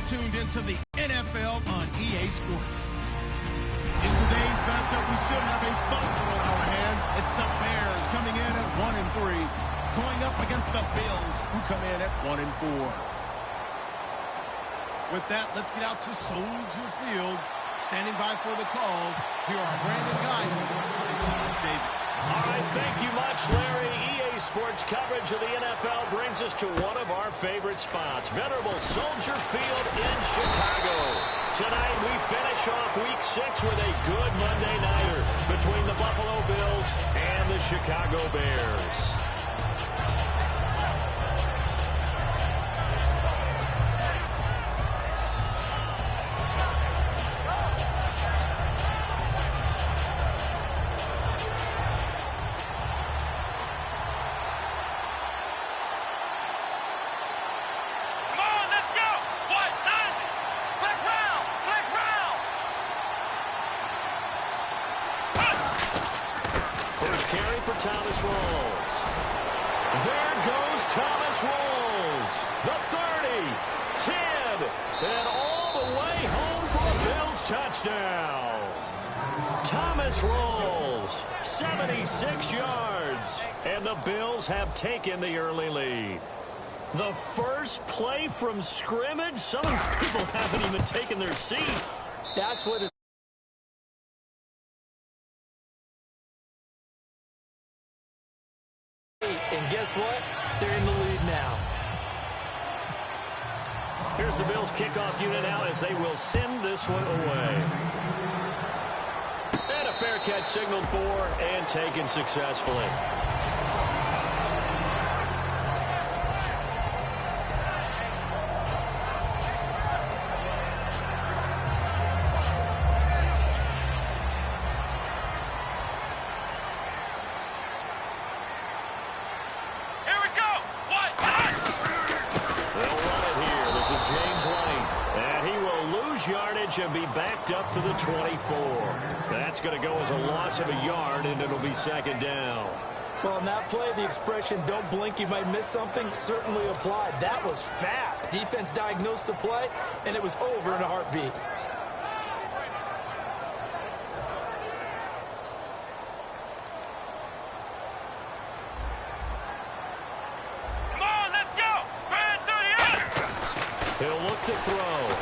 tuned into the NFL on EA Sports. In today's matchup, we should have a fight on our hands. It's the Bears coming in at 1-3, going up against the Bills, who come in at 1-4. With that, let's get out to Soldier Field. Standing by for the call, here are Brandon Guy and Charles Davis. All right, thank you much, Larry. EA Sports coverage of the NFL brings us to one of our favorite spots, venerable Soldier Field in Chicago. Tonight, we finish off Week 6 with a good Monday nighter between the Buffalo Bills and the Chicago Bears. Thomas rolls. There goes Thomas rolls. The 30, 10, and all the way home for a Bills touchdown. Thomas rolls 76 yards, and the Bills have taken the early lead. The first play from scrimmage. Some of these people haven't even taken their seat. That's what is. And guess what? They're in the lead now. Here's the Bills kickoff unit now as they will send this one away. And a fair catch signaled for and taken successfully. And be backed up to the 24. That's going to go as a loss of a yard, and it'll be second down. Well, on that play, the expression, don't blink, you might miss something, certainly applied. That was fast. Defense diagnosed the play, and it was over in a heartbeat. Come on, let's go! Brand 38! He'll look to throw.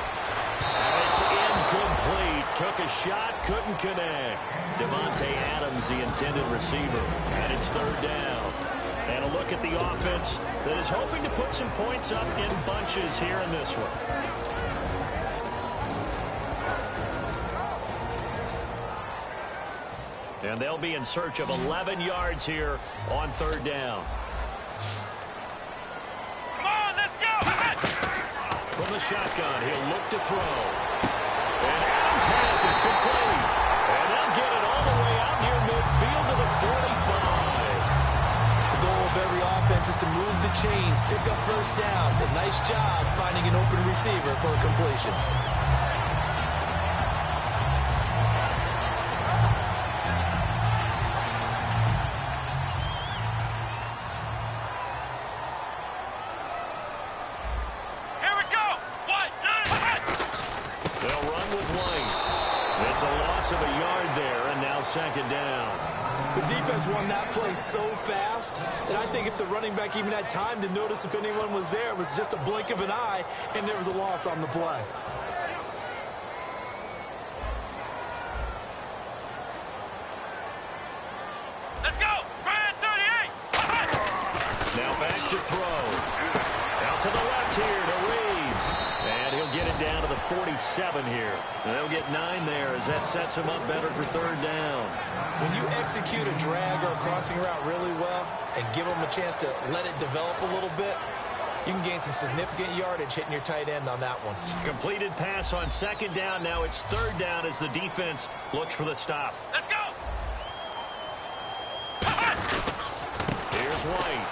It's incomplete. Took a shot, couldn't connect. Devontae Adams, the intended receiver. And it's third down. And a look at the offense that is hoping to put some points up in bunches here in this one. And they'll be in search of 11 yards here on third down. Come on, let's go! From the shotgun, he'll look to throw. And Adams has it complete. And they'll get it all the way out near midfield to the 45. The goal of every offense is to move the chains, pick up first downs. A nice job finding an open receiver for a completion. Second down. The defense won that play so fast that I think if the running back even had time to notice if anyone was there, it was just a blink of an eye, and there was a loss on the play. Let's go! Brand 38! Now back to throw. Out to the left here to Reed. And he'll get it down to the 47 here. And they'll get 9 there as that sets him up better for third down. When you execute a drag or a crossing route really well and give them a chance to let it develop a little bit, you can gain some significant yardage hitting your tight end on that one. Completed pass on second down. Now it's third down as the defense looks for the stop. Let's go! Here's White.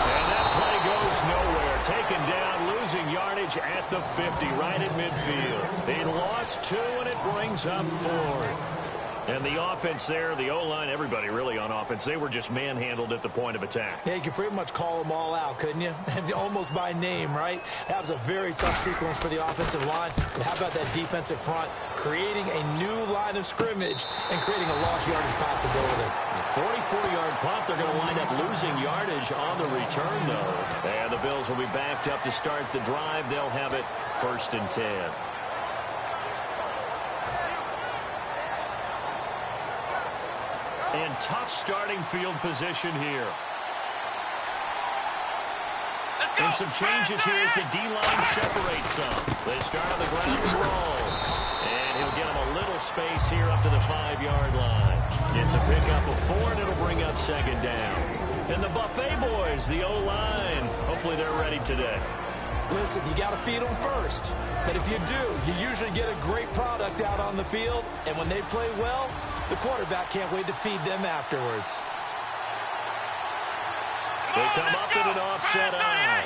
And that play goes nowhere. Taken down, losing yardage at the 50, right at midfield. They lost 2, and it brings up 4th. And the offense there, the O-line, everybody really on offense, they were just manhandled at the point of attack. Yeah, you could pretty much call them all out, couldn't you? Almost by name, right? That was a very tough sequence for the offensive line. But how about that defensive front? Creating a new line of scrimmage and creating a lost yardage possibility. 44-yard punt. They're going to wind up losing yardage on the return, though. And the Bills will be backed up to start the drive. They'll have it 1st and 10. And tough starting field position here. And some changes here as the D-line separates some. They start on the ground and rolls. And he'll get him a little space here up to the 5-yard line. It's a pickup of 4, and it'll bring up 2nd down. And the Buffet boys, the O-line, hopefully they're ready today. Listen, you got to feed them first. But if you do, you usually get a great product out on the field. And when they play well, the quarterback can't wait to feed them afterwards. They come up with an offset eye.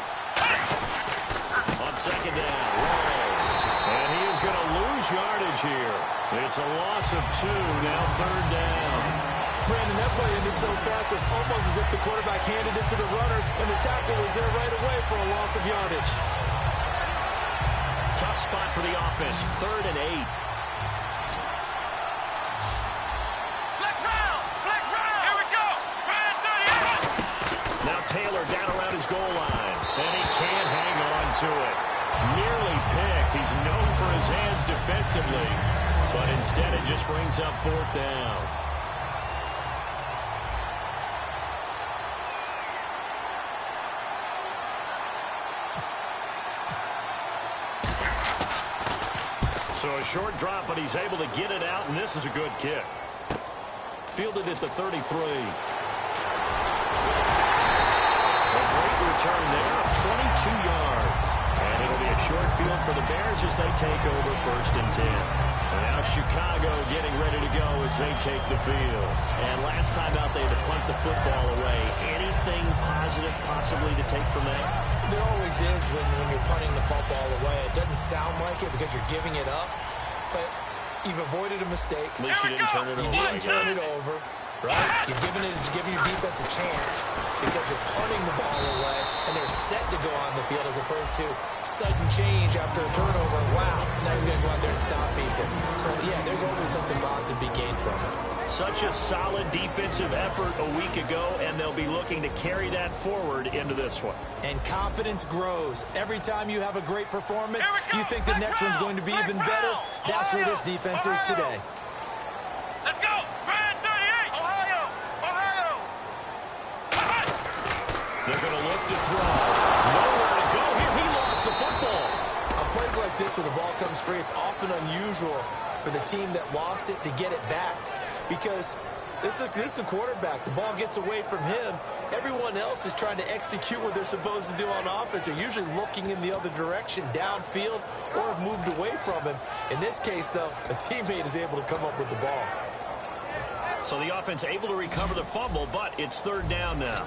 On 2nd down, rolls. And he is going to lose yardage here. It's a loss of 2, now 3rd down. Brandon, that play ended so fast, it's almost as if the quarterback handed it to the runner, and the tackle was there right away for a loss of yardage. Tough spot for the offense, 3rd and 8. Here we go. Now Taylor down around his goal line, and he can't hang on to it. Nearly picked. He's known for his hands defensively, but instead it just brings up 4th down. So a short drop, but he's able to get it out, and this is a good kick. Fielded at the 33. A great return there of 22 yards. And it'll be a short field for the Bears as they take over 1st and 10. And now Chicago getting ready to go as they take the field. And last time out they had to punt the football away. Anything positive possibly to take from that? There always is when you're punting the football away. It doesn't sound like it because you're giving it up, but you've avoided a mistake. At least you didn't turn it over. You didn't turn it over, right? You're giving your defense a chance because you're punting the ball away, and they're set to go on the field as opposed to sudden change after a turnover. Wow, now you've got to go out there and stop people. So, yeah, there's always something positive to be gained from it. Such a solid defensive effort a week ago, and they'll be looking to carry that forward into this one. And confidence grows. Every time you have a great performance, you think the next one's going to be even better. That's where this defense is today. Let's go. Brand 38. Ohio. They're going to look to throw. Nowhere to go here. He lost the football. On plays like this, when the ball comes free, it's often unusual for the team that lost it to get it back. Because this is the quarterback. The ball gets away from him. Everyone else is trying to execute what they're supposed to do on offense. They're usually looking in the other direction, downfield, or have moved away from him. In this case, though, a teammate is able to come up with the ball. So the offense able to recover the fumble, but it's 3rd down now.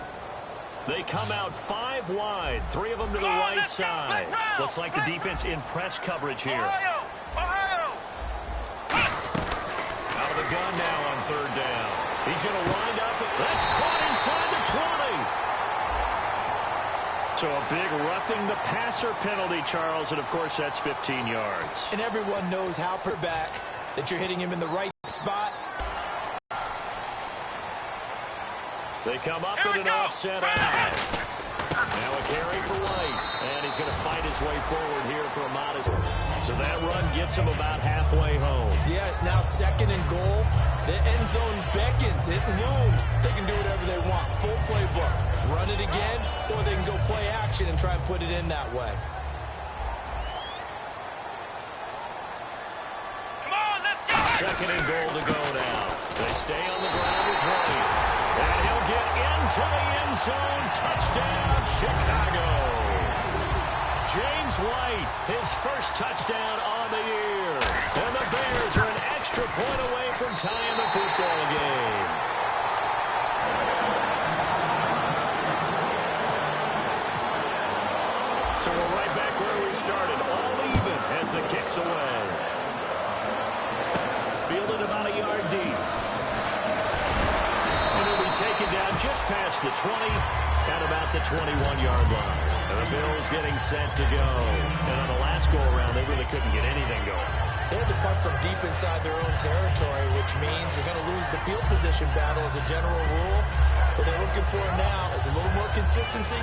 They come out 5 wide, 3 of them to the right side. Looks like the defense in press coverage here. Out of the gun now on 3rd down. He's going to wind up. That's caught inside the 20. So a big roughing the passer penalty, Charles, and of course that's 15 yards. And everyone knows how per back that you're hitting him in the right spot. They come up with an offset eye. Now a carry for White, and he's going to fight his way forward here for a modest. So that run gets him about halfway home. Yeah, it's now 2nd and goal. The end zone beckons. It looms. They can do whatever they want. Full playbook. Run it again, or they can go play action and try and put it in that way. Come on, let's go. 2nd and goal to go now. They stay on the ground with White. And he'll get into the end zone. Touchdown, Chicago. James White, his first touchdown on the year. And the Bears are an extra point away from tying the football game. So we're right back where we started, all even as the kick's away. Fielded about a yard deep. just past the 20 at about the 21-yard line. And the Bills getting set to go. And on the last go-around, they really couldn't get anything going. They had to punt from deep inside their own territory, which means you're going to lose the field position battle as a general rule. What they're looking for now is a little more consistency,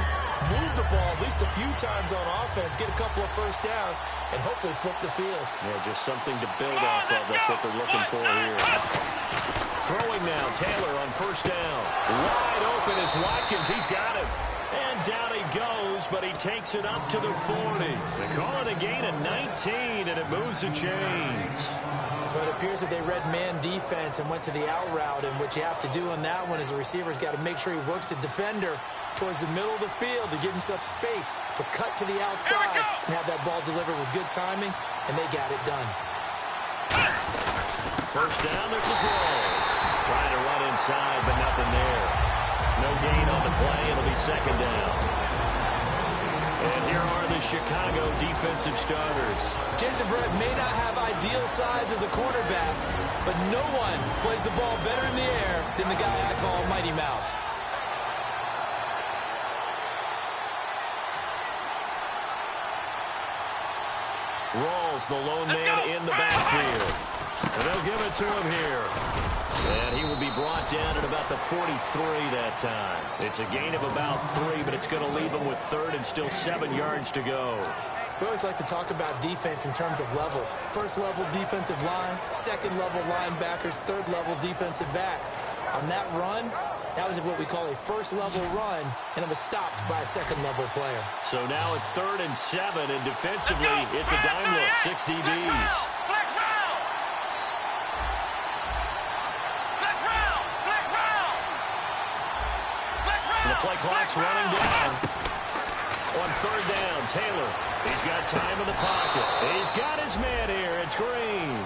move the ball at least a few times on offense, get a couple of first downs, and hopefully flip the field. Yeah, just something to build off of. That's what they're looking for here. Throwing now, Taylor on first down. Wide open is Watkins. He's got it. And down he goes, but he takes it up to the 40. They call it a gain of 19, and it moves the chains. But it appears that they read man defense and went to the out route, and what you have to do on that one is the receiver's got to make sure he works the defender towards the middle of the field to give himself space to cut to the outside and have that ball delivered with good timing, and they got it done. First down, this is Rolls. Trying to run inside, but nothing there. No gain on the play. It'll be second down. And here are the Chicago defensive starters. Jason Verrett may not have ideal size as a quarterback, but no one plays the ball better in the air than the guy I call Mighty Mouse. Rolls, the lone man in the backfield. And they'll give it to him here. And he will be brought down at about the 43 that time. It's a gain of about 3, but it's going to leave him with third and still 7 yards to go. We always like to talk about defense in terms of levels. First level defensive line, second level linebackers, third level defensive backs. On that run, that was what we call a first level run, and it was stopped by a second level player. So now at 3rd and 7, and defensively, it's a dime look, 6 DBs. The play clock's running down. On 3rd down, Taylor. He's got time in the pocket. He's got his man here. It's Green.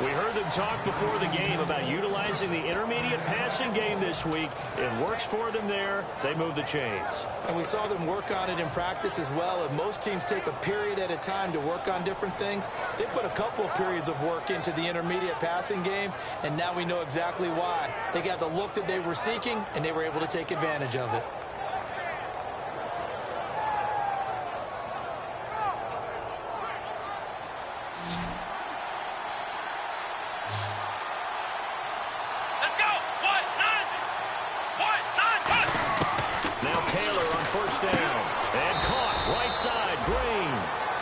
We heard them talk before the game about utilizing the intermediate passing game this week. It works for them there. They move the chains. And we saw them work on it in practice as well. And most teams take a period at a time to work on different things. They put a couple of periods of work into the intermediate passing game, and now we know exactly why. They got the look that they were seeking, and they were able to take advantage of it.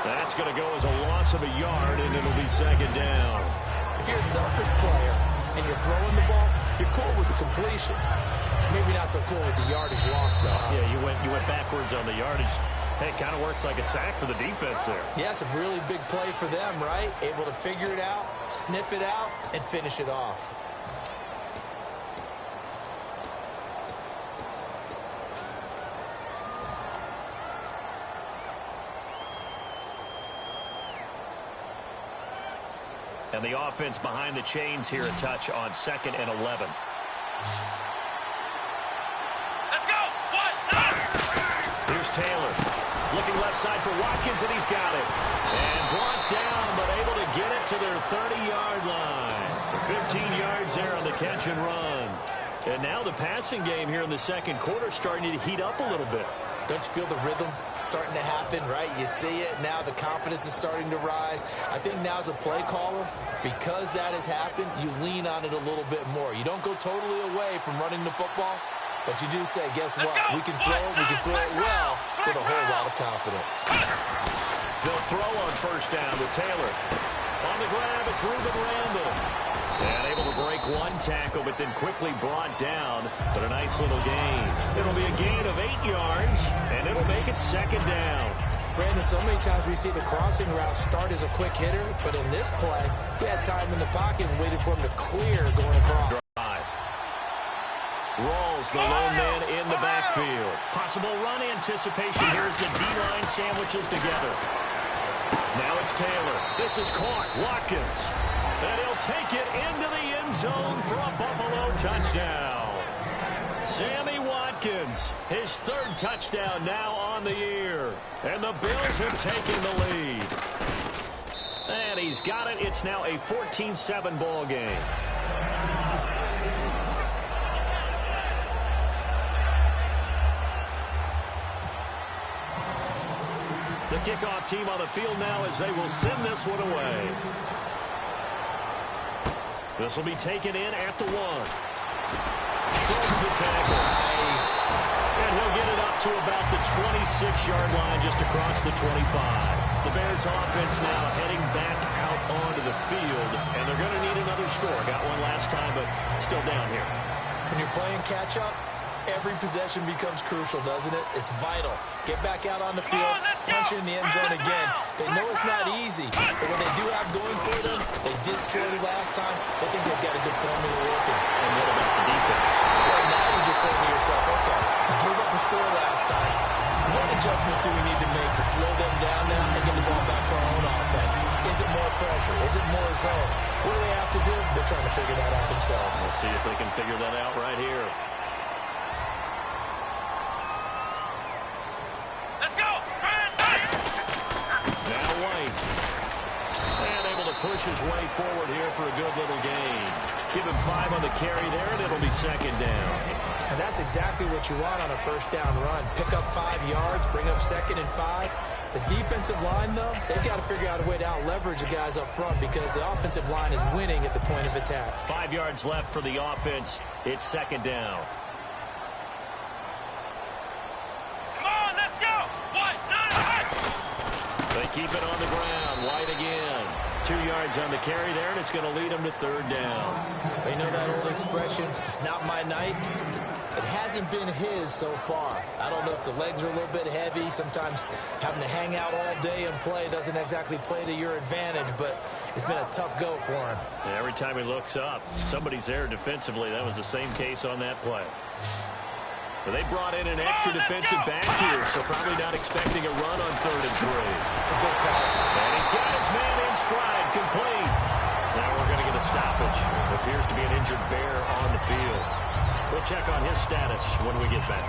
That's going to go as a loss of a yard, and it'll be second down. If you're a selfish player and you're throwing the ball, you're cool with the completion. Maybe not so cool with the yardage loss, though. Yeah, you went backwards on the yardage. Hey, it kind of works like a sack for the defense there. Yeah, it's a really big play for them, right? Able to figure it out, sniff it out, and finish it off. And the offense behind the chains here a touch on 2nd and 11. Let's go! Here's Taylor. Looking left side for Watkins, and he's got it. And brought down, but able to get it to their 30-yard line. 15 yards there on the catch and run. And now the passing game here in the second quarter starting to heat up a little bit. Don't you feel the rhythm starting to happen, right? You see it. Now the confidence is starting to rise. I think now as a play caller, because that has happened, you lean on it a little bit more. You don't go totally away from running the football, but you do say, guess what? We can throw it well with a whole lot of confidence. They'll throw on first down with Taylor. On the grab, it's Reuben Randall. And able to break one tackle, but then quickly brought down. But a nice little gain. It'll be a gain of 8 yards, and it'll make it second down. Brandon, so many times we see the crossing route start as a quick hitter, but in this play, he had time in the pocket and waited for him to clear going across. Drive. Rolls, the lone man in the backfield. Possible run anticipation here as the D-line sandwiches together. Now it's Taylor. This is caught. Watkins. And he'll take it into the end zone for a Buffalo touchdown. Sammy Watkins, his 3rd touchdown now on the year. And the Bills have taken the lead. And he's got it. It's now a 14-7 ball game. The kickoff team on the field now as they will send this one away. This will be taken in at the 1. Shrugs the tackle. Nice. And he'll get it up to about the 26-yard line just across the 25. The Bears offense now heading back out onto the field, and they're going to need another score. Got one last time, but still down here. When you're playing catch-up, every possession becomes crucial, doesn't it? It's vital. Get back out on the field, punch in the end zone again. They know it's not easy, but what they do have going for them, they did score the last time. They think they've got a good formula working. And what about the defense? Well, now you're just saying to yourself, okay, give up a score last time. What adjustments do we need to make to slow them down now and get the ball back for our own offense? Is it more pressure? Is it more zone? What do they have to do? They're trying to figure that out themselves. We'll see if they can figure that out right here. Push his way forward here for a good little gain. Give him 5 on the carry there, and it'll be second down. And that's exactly what you want on a first down run. Pick up 5 yards, bring up 2nd and 5. The defensive line, though, they've got to figure out a way to out-leverage the guys up front because the offensive line is winning at the point of attack. 5 yards left for the offense. It's second down. Come on, let's go. They keep it on the ground. White again. 2 yards on the carry there, and it's going to lead them to third down. You know that old expression, it's not my night? It hasn't been his so far. I don't know if the legs are a little bit heavy. Sometimes having to hang out all day and play doesn't exactly play to your advantage, but it's been a tough go for him. Yeah, every time he looks up, somebody's there defensively. That was the same case on that play. But they brought in an extra defensive back here, so probably not expecting a run on 3rd and 3. Good call. And he's got his man in stride, complete. Now we're going to get a stoppage. Appears to be an injured Bear on the field. We'll check on his status when we get back.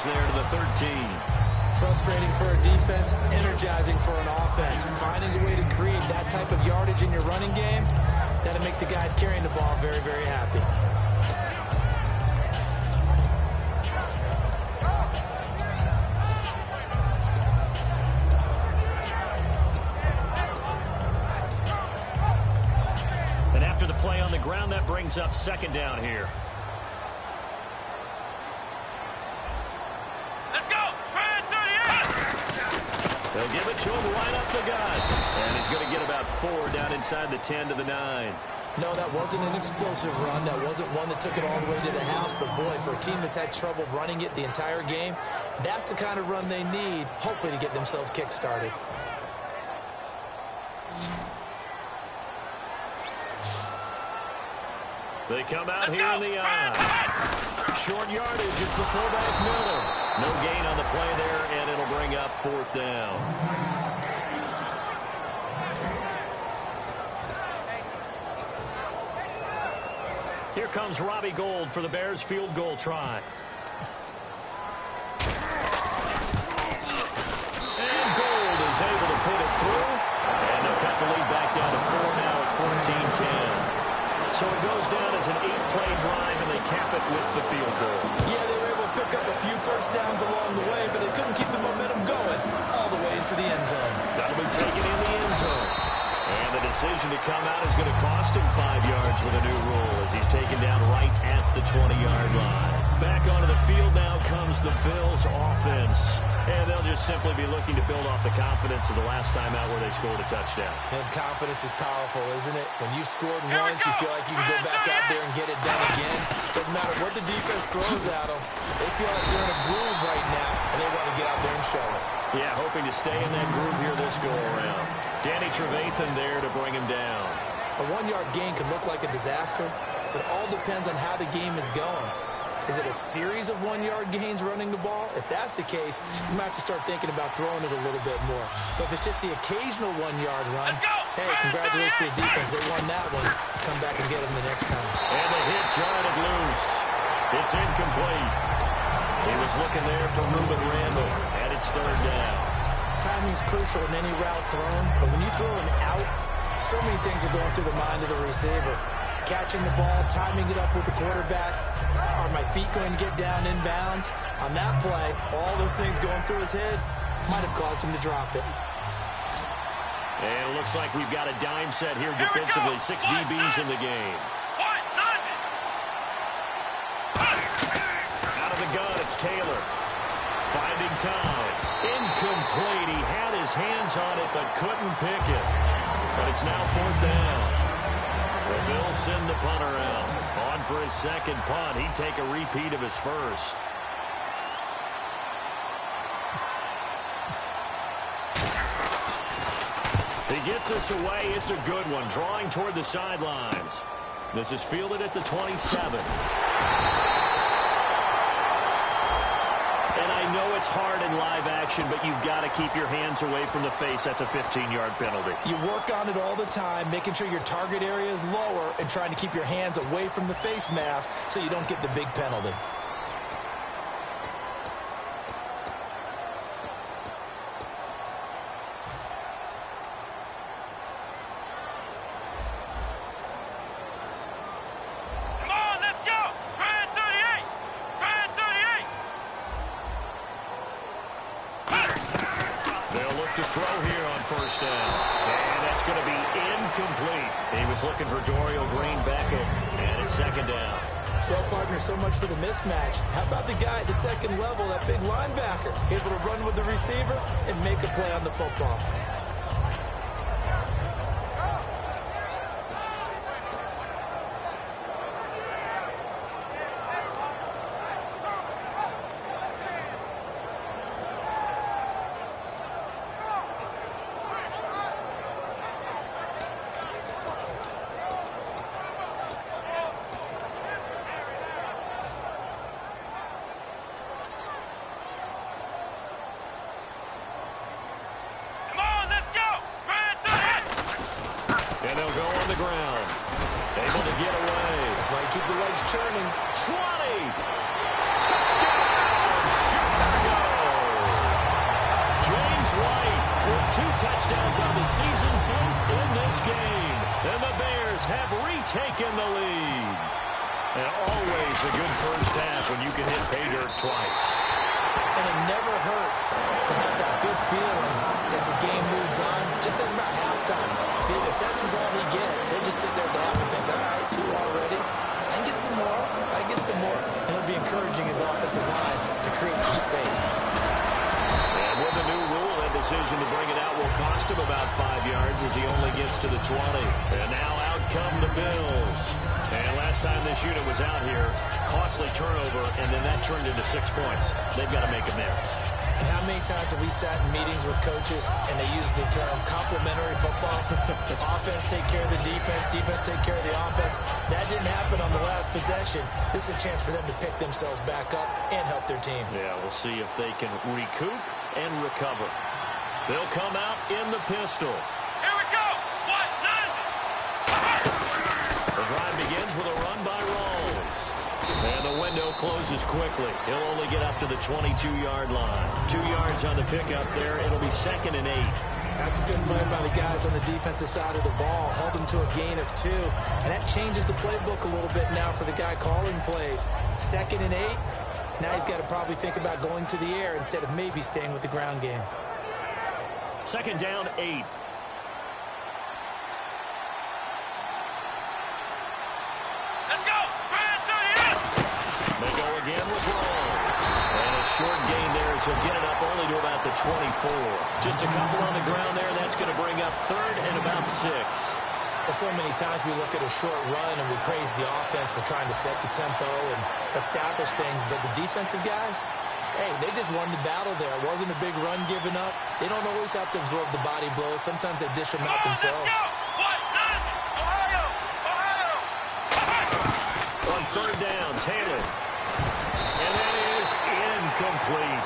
There to the 13. Frustrating for a defense, energizing for an offense. Finding a way to create that type of yardage in your running game, that'll make the guys carrying the ball very, very happy. And after the play on the ground, that brings up second down here. They'll give it to him right up the gut. And he's going to get about 4 down inside the 10 to the 9. No, that wasn't an explosive run. That wasn't one that took it all the way to the house. But, boy, for a team that's had trouble running it the entire game, that's the kind of run they need, hopefully, to get themselves kick-started. They come out here in the short yardage. It's the fullback Miller. No gain on the play there, and it'll bring up 4th down. Here comes Robbie Gould for the Bears field goal try. And Gould is able to put it through. And they'll cut the lead back down to 4 now at 14-10. So it goes down as an 8-play drive, and they cap it with the field goal. Yeah, they were able to pick up a few first downs along the way, but they couldn't keep the momentum going all the way into the end zone. That'll be taken in the end zone. And the decision to come out is going to cost him 5 yards with a new rule as he's taken down right at the 20-yard line. Back onto the field now comes the Bills offense. And they'll just simply be looking to build off the confidence of the last time out where they scored a touchdown. And confidence is powerful, isn't it? When you've scored once, you feel like you can go back out there and get it done again. Doesn't matter what the defense throws at them. They feel like they're in a groove right now, and they want to get out there and show it. Yeah, hoping to stay in that groove here this go-around. Danny Trevathan there to bring him down. A 1-yard gain can look like a disaster, but it all depends on how the game is going. Is it a series of 1-yard gains running the ball? If that's the case, you might have to start thinking about throwing it a little bit more. But if it's just the occasional 1-yard run, hey, congratulations to the defense. They won that one. Come back and get them the next time. And the hit jarred it loose. It's incomplete. He was looking there for Reuben Randall, and it's third down. Timing is crucial in any route thrown, but when you throw an out, so many things are going through the mind of the receiver. Catching the ball, timing it up with the quarterback. Are my feet going to get down inbounds? On that play, all those things going through his head might have caused him to drop it. And it looks like we've got a dime set here defensively. 6 DBs in the game. Out of the gun, it's Taylor. Finding time. Incomplete. He had his hands on it but couldn't pick it. But it's now fourth down. The Bills send the punter out. On for his second punt. He'd take a repeat of his first. He gets us away. It's a good one. Drawing toward the sidelines. This is fielded at the 27. And I know it's hard in live action, but you've got to keep your hands away from the face. That's a 15-yard penalty. You work on it all the time, making sure your target area is lower and trying to keep your hands away from the face mask so you don't get the big penalty. To throw here on first down. And that's going to be incomplete. He was looking for Dorial Green-Beckham. And it's second down. Well, partner, so much for the mismatch. How about the guy at the second level, that big linebacker, able to run with the receiver and make a play on the football? Ground. Able to get away. That's why you keep the legs churning. 20. Touchdown, Chicago. James White with 2 touchdowns on the season, both in this game. And the Bears have retaken the lead. And always a good first half when you can hit pay dirt twice. And it never hurts to have that good feeling as the game moves on. Just at about halftime. If that's all he gets, he'll just sit there down and think, all right, 2 already. I can get some more. I can get some more. And it'll be encouraging his offensive line to create some space. And with the new rule, that decision to bring it out will cost him about 5 yards as he only gets to the 20. And now out come the Bills. And last time this unit was out here, costly turnover, and then that turned into 6 points. They've got to make amends. And how many times have we sat in meetings with coaches and they use the term complementary football? Offense take care of the defense, defense take care of the offense. That didn't happen on the last possession. This is a chance for them to pick themselves back up and help their team. Yeah, we'll see if they can recoup and recover. They'll come out in the pistol. Here we go. What? None. The drive begins with a run by Rawls. And the window closes quickly. He'll only get up to the 22-yard line. 2 yards on the pickup there. It'll be 2nd and 8. That's a good play by the guys on the defensive side of the ball. Held them to a gain of 2. And that changes the playbook a little bit now for the guy calling plays. 2nd and 8. Now he's got to probably think about going to the air instead of maybe staying with the ground game. 2nd down, 8. Again with Rawls. And a short gain there as he'll get it up only to about the 24. Just a couple on the ground there. That's going to bring up 3rd and about 6. Well, so many times we look at a short run and we praise the offense for trying to set the tempo and establish things. But the defensive guys, hey, they just won the battle there. It wasn't a big run given up. They don't always have to absorb the body blows. Sometimes they dish them out themselves. On 3rd down, Taylor. And that is incomplete.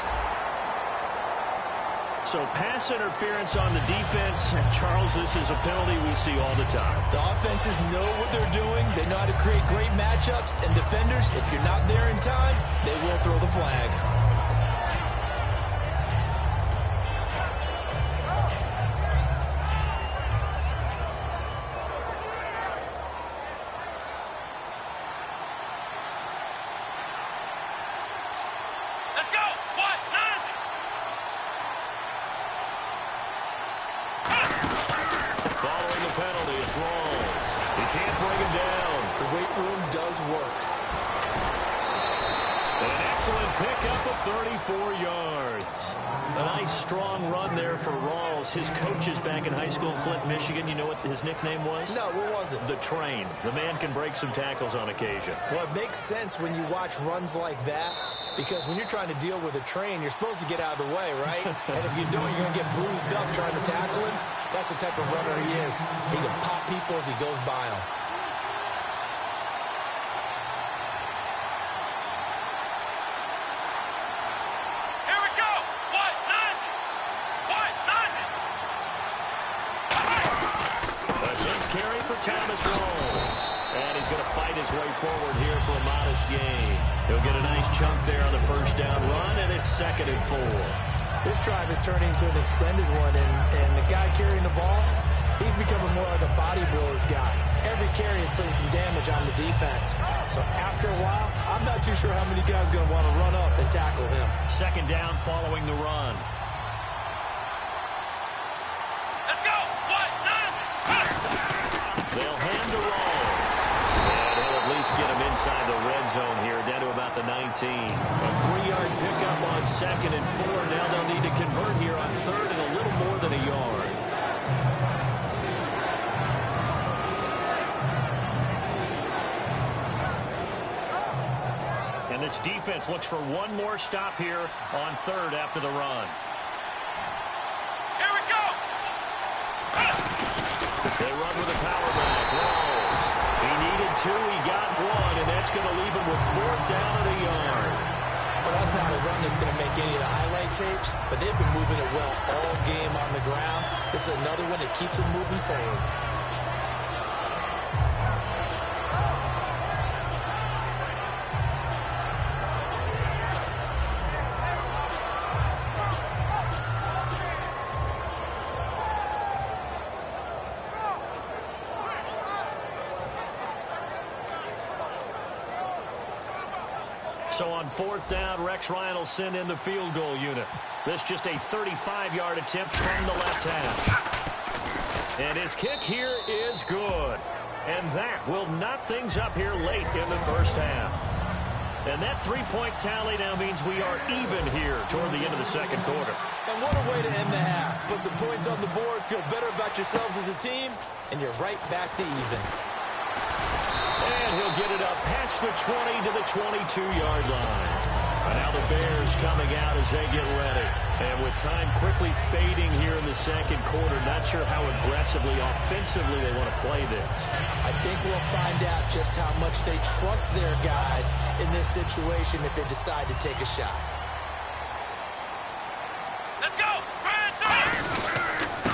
So pass interference on the defense. And Charles, this is a penalty we see all the time. The offenses know what they're doing. They know how to create great matchups. And defenders, if you're not there in time, they will throw the flag. Pickup of 34 yards. A nice strong run there for Rawls. His coaches back in high school in Flint, Michigan, you know what his nickname was? No, what was it? The Train. The man can break some tackles on occasion. Well, it makes sense when you watch runs like that, because when you're trying to deal with a train, you're supposed to get out of the way, right? And if you don't, you're going to get bruised up trying to tackle him. That's the type of runner he is. He can pop people as he goes by them. Thomas Rawls. And he's going to fight his way forward here for a modest gain. He'll get a nice chunk there on the first down run, and it's 2nd and 4. This drive is turning into an extended one, and the guy carrying the ball, he's becoming more like a body blows guy. Every carry is putting some damage on the defense. So after a while, I'm not too sure how many guys are going to want to run up and tackle him. 2nd down following the run. They'll hand to Rawls. And he'll at least get him inside the red zone here, down to about the 19. A 3-yard pickup on 2nd and 4. Now they'll need to convert here on 3rd and a little more than a yard. And this defense looks for one more stop here on 3rd after the run. They run with a power back. Rawls. He needed 2. He got 1, and that's going to leave him with 4th down at a yard. Well, that's not a run that's going to make any of the highlight tapes, but they've been moving it well all game on the ground. This is another one that keeps them moving forward. So on 4th down, Rex Ryan will send in the field goal unit. This just a 35-yard attempt from the left hash. And his kick here is good. And that will knock things up here late in the first half. And that 3-point tally now means we are even here toward the end of the 2nd quarter. And what a way to end the half. Put some points on the board, feel better about yourselves as a team, and you're right back to even. And he'll get it up past the 20 to the 22-yard line. And now the Bears coming out as they get ready. And with time quickly fading here in the 2nd quarter, not sure how aggressively, offensively they want to play this. I think we'll find out just how much they trust their guys in this situation if they decide to take a shot. Let's go!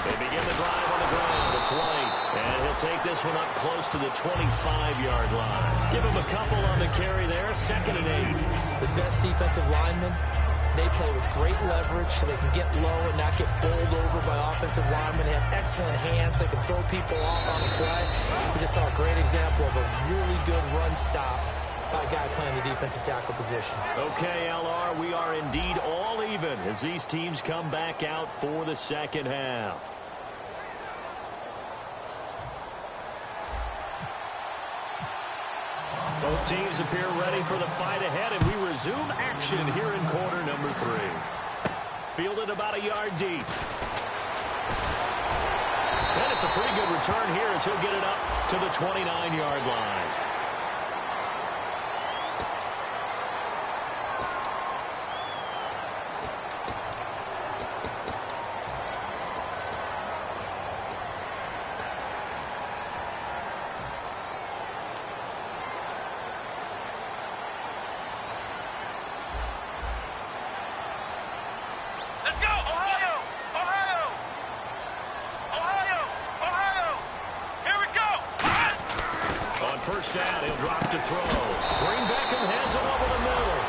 They begin the drive on the ground. It's White. And he'll take this one up close to the 25-yard line. Give him a couple on the carry there. 2nd and 8. The best defensive linemen, they play with great leverage so they can get low and not get bowled over by offensive linemen. They have excellent hands. They can throw people off on the play. We just saw a great example of a really good run stop by a guy playing the defensive tackle position. Okay, LR, we are indeed all even as these teams come back out for the 2nd half. Both teams appear ready for the fight ahead, and we resume action here in quarter number 3. Fielded about a yard deep. And it's a pretty good return here as he'll get it up to the 29-yard line. first down. He'll drop to throw. Green Beckham has it over the middle.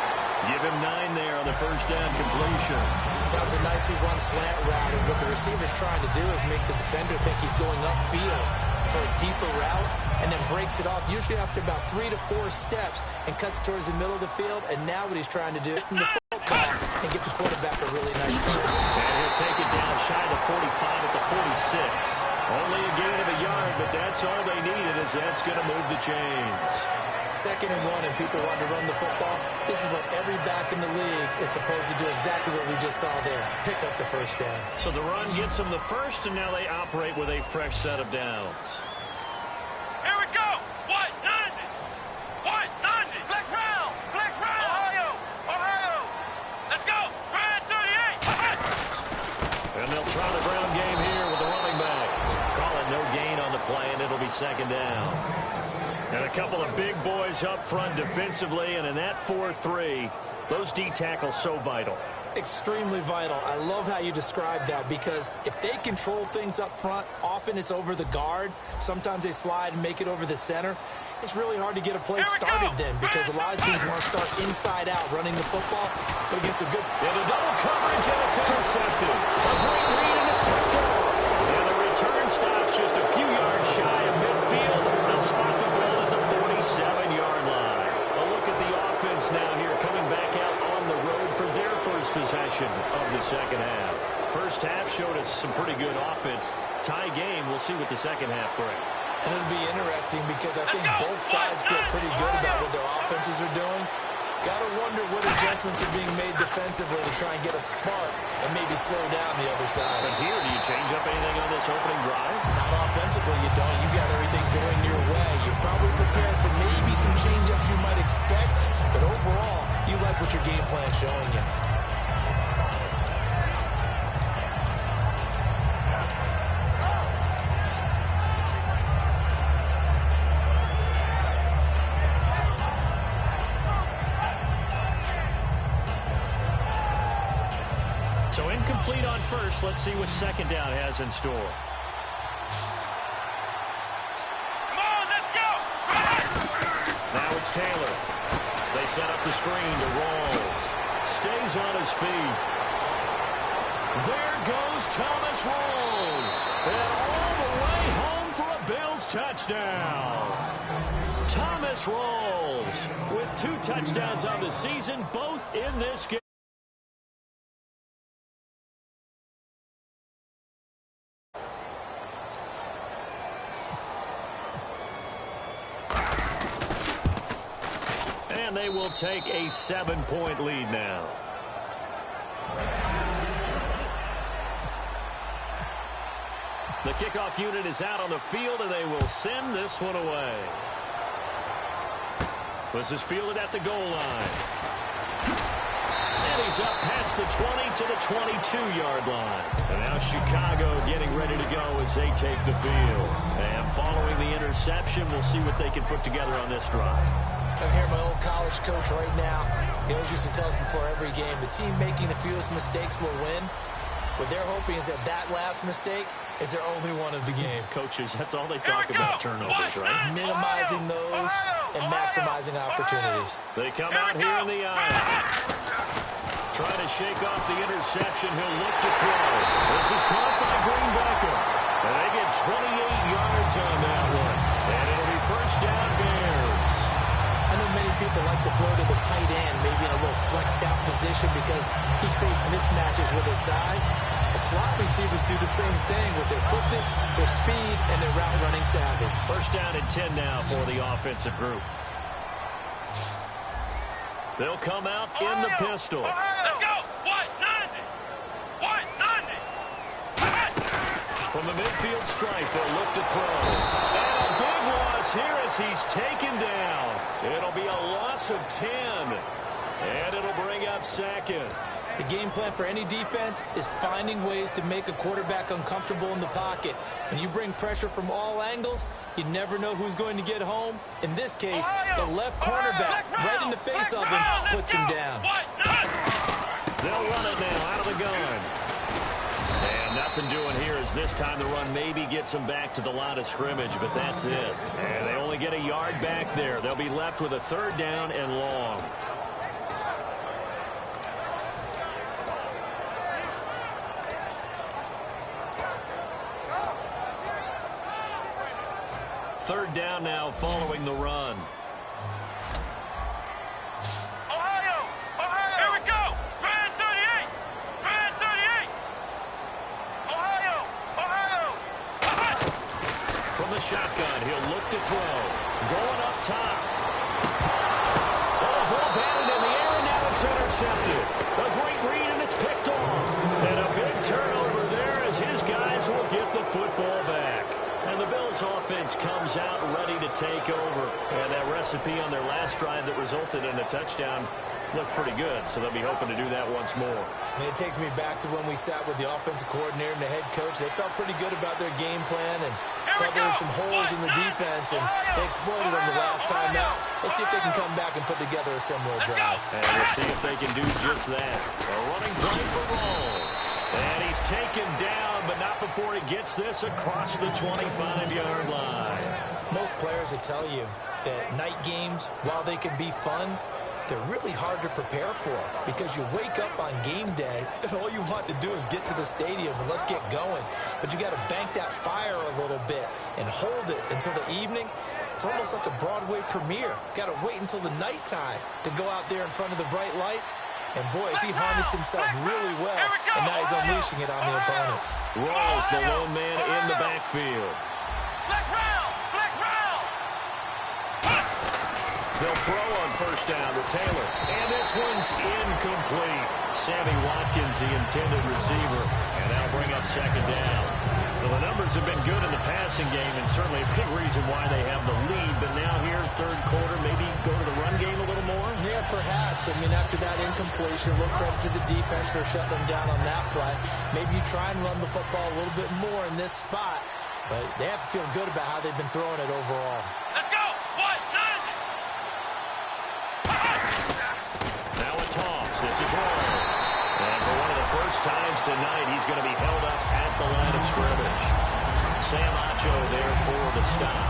Give him 9 there on the first down completion. That was a nicely run slant route, and what the receiver's trying to do is make the defender think he's going upfield for a deeper route, and then breaks it off, usually after about 3 to 4 steps, and cuts towards the middle of the field. And now what he's trying to do from the football and get the quarterback a really nice start. And he'll take it down shy of the 45 at the 46. Only a gain of a yard, but that's all they needed, as that's going to move the chains. 2nd and 1, and people want to run the football. This is what every back in the league is supposed to do, exactly what we just saw there. Pick up the first down. So the run gets them the first, and now they operate with a fresh set of downs. Here we go. 190. 190. Flex round. Flex round. Ohio. Ohio. Let's go. Brand 38. And they'll try the ground game here with the running back. Call it no gain on the play, and it'll be 2nd down. And a couple of big boys up front defensively, and in that 4-3, those D tackles so vital. Extremely vital. I love how you describe that, because if they control things up front, often it's over the guard. Sometimes they slide and make it over the center. It's really hard to get a play started then, because a lot of teams want to start inside out running the football, but against a good... And a double coverage, and it's intercepted. A great read, and it's picked off. And the return stops just a few yards shy of midfield. They'll spot the ball at the 47-yard line. A look at the offense now here, coming back out on the road for their first possession of the second half. First half showed us some pretty good offense. Tie game, we'll see what the second half brings. And it'll be interesting, because I think both sides feel pretty good about what their offenses are doing. Got to wonder what adjustments are being made defensively to try and get a spark and maybe slow down the other side. But here, do you change up anything on this opening drive? Not offensively, you don't. You got everything going your way. You're probably prepared for maybe some change-ups you might expect, but overall, you like what your game plan's showing you. So incomplete on first. Let's see what 2nd down has in store. Come on, let's go. Now it's Taylor. They set up the screen to Rawls. Stays on his feet. There goes Thomas Rawls. And all the way home for a Bills touchdown. Thomas Rawls with 2 touchdowns on the season, both in this game. And they will take a 7-point lead now. The kickoff unit is out on the field, and they will send this one away. This is fielded at the goal line. And he's up past the 20 to the 22-yard line. And now Chicago getting ready to go as they take the field. And following the interception, we'll see what they can put together on this drive. I hear my old college coach right now. He always used to tell us before every game, the team making the fewest mistakes will win. What they're hoping is that that last mistake is their only one of the game. Coaches, that's all they talk about, turnovers, right? Minimizing those and maximizing opportunities. They come out here in the aisle. Trying to shake off the interception. He'll look to throw. This is caught by Green Beckham. And they get 28 yards on that one. And it'll be first down Bears. I know many people like to throw to the tight end, maybe in a little flexed out position because he creates mismatches with his size. The slot receivers do the same thing with their quickness, their speed, and their route running savvy. First down and 10 now for the offensive group. They'll come out in the pistol. Let's go. 190. 190. From the midfield stripe, they'll look to throw. And a big loss here as he's taken down. It'll be a loss of 10. And it'll bring up 2nd. The game plan for any defense is finding ways to make a quarterback uncomfortable in the pocket. When you bring pressure from all angles, you never know who's going to get home. In this case, the left cornerback, right in the face of him, puts him down. They'll run it now out of the gun. And nothing doing here as this time the run maybe gets them back to the line of scrimmage, but that's it. And they only get a yard back there. They'll be left with a 3rd down and long. Third down now following the run. Ohio! Ohio! Here we go! Man 38! Man 38! Ohio! Ohio! From the shotgun, he'll look to throw. Going up top. Oh, ball batted in the air, and now it's intercepted. A great read, and it's picked off. And a big turnover there as his guys will get the football back. And the Bills offense comes out ready to take over. And that recipe on their last drive that resulted in a touchdown looked pretty good, so they'll be hoping to do that once more. And it takes me back to when we sat with the offensive coordinator and the head coach. They felt pretty good about their game plan and thought there were some holes in the defense, and they exploited them the last time out. Let's see if they can come back and put together a similar drive. And we'll see if they can do just that. A running play for Rawls. And he's taken down, but not before he gets this across the 25-yard line. Most players will tell you that night games, while they can be fun, they're really hard to prepare for because you wake up on game day and all you want to do is get to the stadium and let's get going. But you got to bank that fire a little bit and hold it until the evening. It's almost like a Broadway premiere. Got to wait until the nighttime to go out there in front of the bright lights. And boy, has he harnessed himself really well, and now he's unleashing it on the opponents. Rawls, the lone man in the backfield. Flex round! Flex round! They'll throw on first down to Taylor. And this one's incomplete. Sammy Watkins, the intended receiver. And that'll bring up 2nd down. Well, the numbers have been good in the passing game, and certainly a big reason why they have the lead. But now here, 3rd quarter, maybe go to the run game a little more? Yeah, perhaps. I mean, after that incompletion, a little credit to the defense for shutting them down on that play. Maybe you try and run the football a little bit more in this spot. But they have to feel good about how they've been throwing it overall. Let's go! Now a toss. This is Rawls. And for one of the first times tonight, he's going to be held up at the line of scrimmage. Sam Acho there for the stop.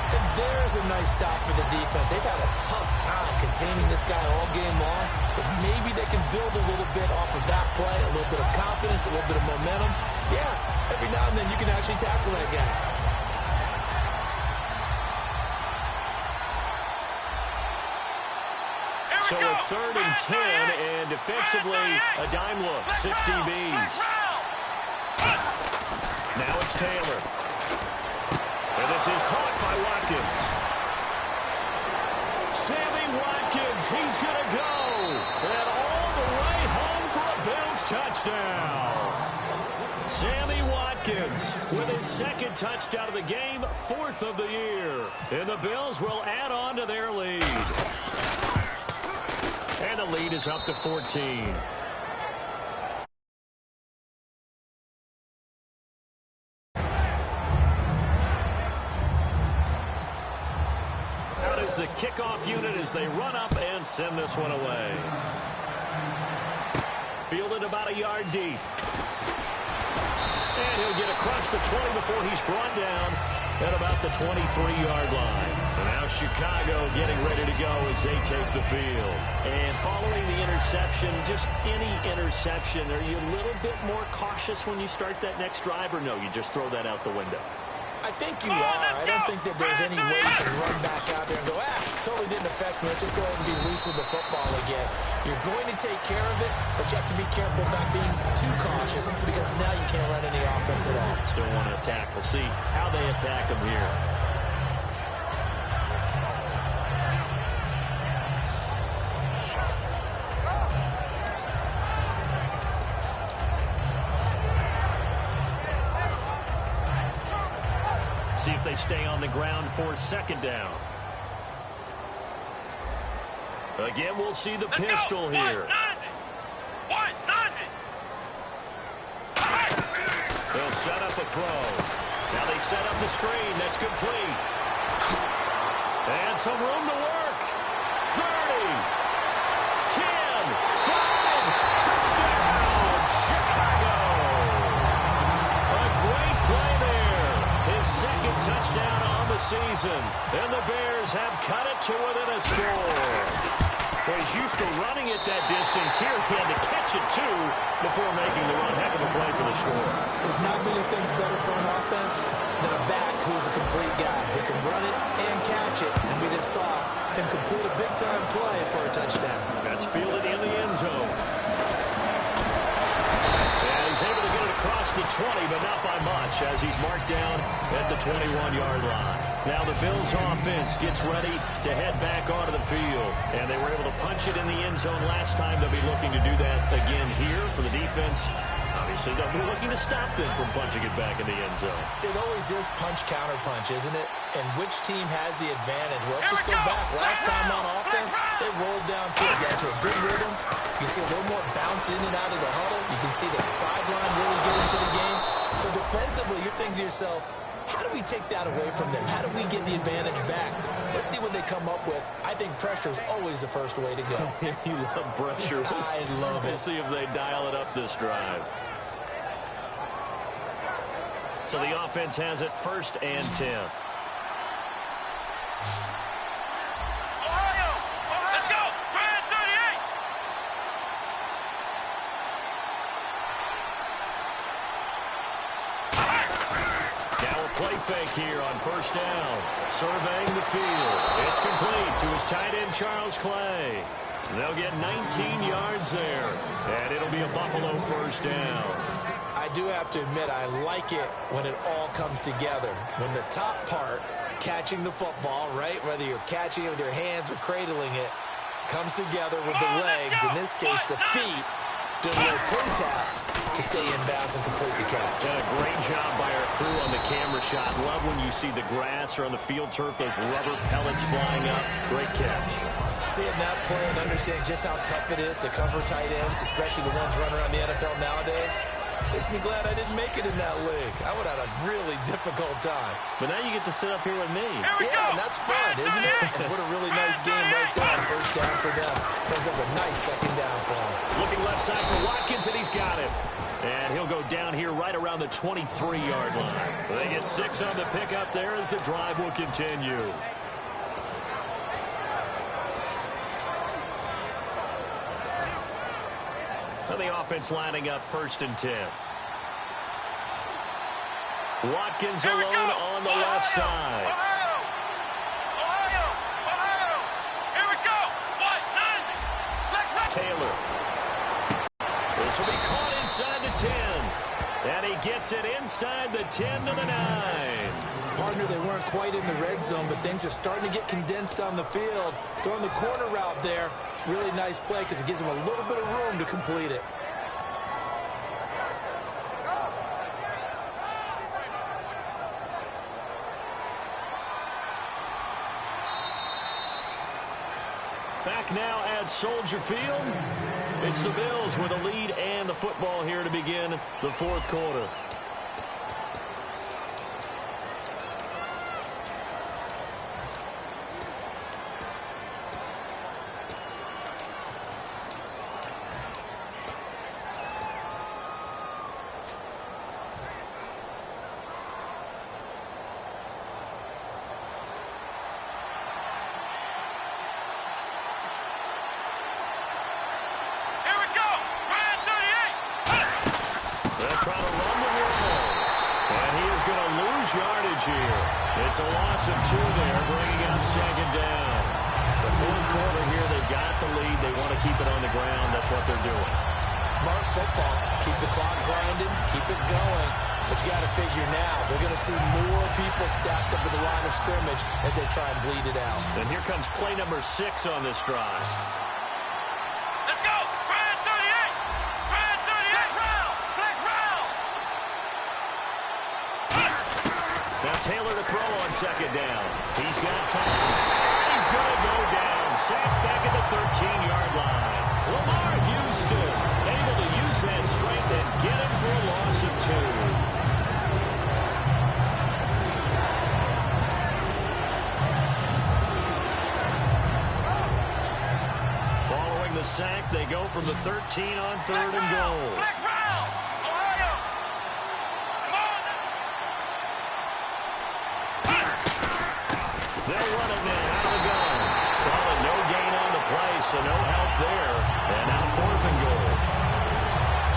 And there's a nice stop for the defense. They've had a tough time containing this guy all game long, but maybe they can build a little bit off of that play, a little bit of confidence, a little bit of momentum. Yeah, every now and then you can actually tackle that guy. So a 3rd and 10, and defensively, a dime look, 6 DBs. Now it's Taylor. And this is caught by Watkins. Sammy Watkins, he's going to go. And all the way home for a Bills touchdown. Sammy Watkins with his 2nd touchdown of the game, 4th of the year. And the Bills will add on to their lead. And the lead is up to 14. Out is the kickoff unit as they run up and send this one away. Fielded about a yard deep. And he'll get across the 20 before he's brought down at about the 23-yard line. And now Chicago getting ready to go as they take the field. And following the interception, just any interception, are you a little bit more cautious when you start that next drive, or no, you just throw that out the window? I think you are. I don't think that there's any way you can run back out there and go, totally didn't affect me. Let's just go ahead and be loose with the football again. You're going to take care of it, but you have to be careful about being too cautious because now you can't run any offense at all. Still want to attack. We'll see how they attack them here. See if they stay on the ground for 2nd down. Again, we'll see the pistol here. They'll set up a throw. Now they set up the screen. That's complete. And some room to work. 30, 10, 5, touchdown, Chicago. season. And the Bears have cut it to within a score. Well, he's used to running it that distance. Here he had to catch it, too, before making the run. Heck of a play for the score. There's not many things better for an offense than a back who's a complete guy who can run it and catch it. And we just saw him complete a big-time play for a touchdown. That's fielded in the end zone. And he's able to get it across the 20, but not by much, as he's marked down at the 21-yard line. Now the Bills offense gets ready to head back onto the field. And they were able to punch it in the end zone last time. They'll be looking to do that again here for the defense. Obviously, they'll be looking to stop them from punching it back in the end zone. It always is punch-counter-punch, isn't it? And which team has the advantage? Well, let's just go back. Last time on offense, they rolled downfield, got to a good rhythm. You can see a little more bounce in and out of the huddle. You can see the sideline really get into the game. So defensively, you're thinking to yourself, how do we take that away from them? How do we get the advantage back? Let's see what they come up with. I think pressure is always the first way to go. You love pressure. I love it. We'll see if they dial it up this drive. So the offense has it 1st and 10. Ohio! Let's go! Grand 38! Now a play fake here on 1st down. Surveying the field. It's complete to his tight end, Charles Clay. They'll get 19 yards there. And it'll be a Buffalo 1st down. I do have to admit, I like it when it all comes together. When the top part, catching the football, right, whether you're catching it with your hands or cradling it, comes together with the legs, in this case the feet, do a little toe tap to stay in bounds and complete the catch. Done a great job by our crew on the camera shot. Love when you see the grass or on the field turf, those rubber pellets flying up. Great catch. Seeing that play and understanding just how tough it is to cover tight ends, especially the ones running around the NFL nowadays, makes me glad I didn't make it in that league. I would have had a really difficult time. But now you get to sit up here with me. Yeah, and that's fun, isn't it? And what a really nice game right there. 1st down for them. Brings up a nice 2nd down for them. Looking left side for Watkins, and he's got it. And he'll go down here right around the 23-yard line. They get 6 on the pickup there as the drive will continue. And the offense lining up 1st and 10. Watkins alone on the left side. Ohio! Here we go! What? 90! Taylor. This will be caught inside the 10. And he gets it inside the 10 to the 9. Partner, they weren't quite in the red zone, but things are starting to get condensed on the field. Throwing the corner route there, really nice play because it gives them a little bit of room to complete it. Back now at Soldier Field. It's the Bills with a lead and the football here to begin the 4th quarter. It's a loss of 2 there, bringing up 2nd down. The 4th quarter here, they've got the lead. They want to keep it on the ground. That's what they're doing. Smart football. Keep the clock grinding. Keep it going. But you got to figure now, they're going to see more people stacked up at the line of scrimmage as they try and bleed it out. And here comes play number 6 on this drive. Let's go! Grand 38! Grand 38! Flex round! Now Taylor to throw on 2nd down. He's got time. He's going to go down. Sacked back at the 13-yard line. Lamar Houston able to use that strength and get him for a loss of 2. The sack, they go from the 13 on 3rd and goal. Flex round! Ohio! Come on! They'll run it now out of the gun. Calling no gain on the play, so no help there. And now 4th and goal.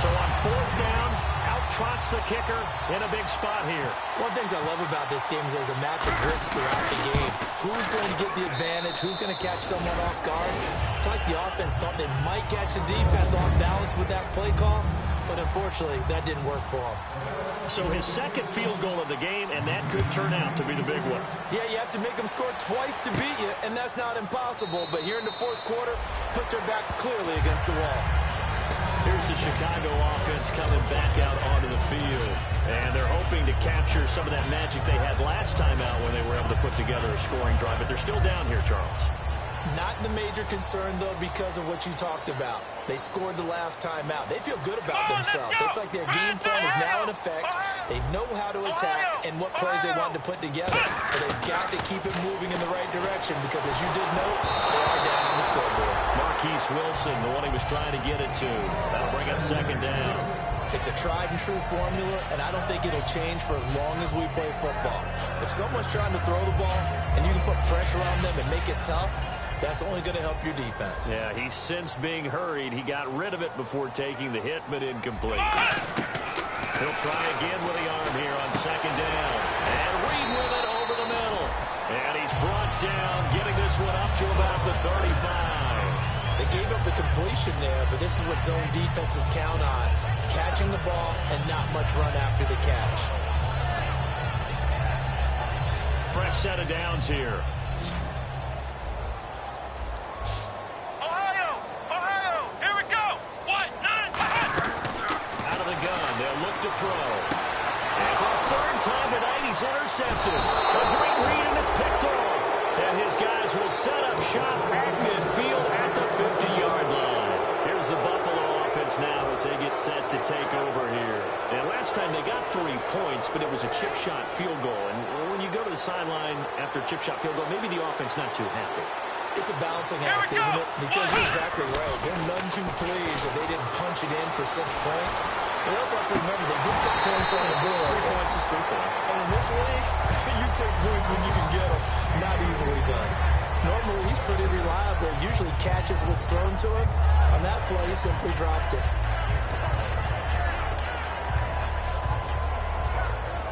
So on 4th down, out trots the kicker in a big spot here. One of the things I love about this game is there's a match of wits throughout the game. Who's going to get the advantage? Who's going to catch someone off guard? It's like the offense thought they might catch the defense off balance with that play call, but unfortunately, that didn't work for them. So his 2nd field goal of the game, and that could turn out to be the big one. Yeah, you have to make them score twice to beat you, and that's not impossible. But here in the 4th quarter, puts their backs clearly against the wall. Here's the Chicago offense coming back out onto the field. And they're hoping to capture some of that magic they had last time out when they were able to put together a scoring drive. But they're still down here, Charles. Not the major concern, though, because of what you talked about. They scored the last time out. They feel good about themselves. They feel like their game plan is now in effect. They know how to attack and what plays they want to put together. But they've got to keep it moving in the right direction because, as you did note, they are down on the scoreboard. Marquise Wilson, the one he was trying to get it to. That'll bring up 2nd down. It's a tried-and-true formula, and I don't think it'll change for as long as we play football. If someone's trying to throw the ball and you can put pressure on them and make it tough, that's only going to help your defense. Yeah, he's since being hurried. He got rid of it before taking the hit, but incomplete. He'll try again with the arm here on 2nd down. And Reed with it over the middle. And he's brought down, getting this one up to about the 35. They gave up the completion there, but this is what zone defenses count on. Catching the ball and not much run after the catch. Fresh set of downs here. Intercepted. A great read, and it's picked off. And his guys will set up shop at midfield at the 50-yard line. Here's the Buffalo offense now as they get set to take over here. And last time they got 3 points, but it was a chip shot field goal. And when you go to the sideline after a chip shot field goal, maybe the offense not too happy. It's a balancing act, isn't it? Because you're exactly right. They're none too pleased that they didn't punch it in for 6 points. But also have to remember, they did put points on the board. 3 points is 3 points. And in this league, you take points when you can get them. Not easily done. Normally, he's pretty reliable. Usually catches what's thrown to him. On that play, he simply dropped it.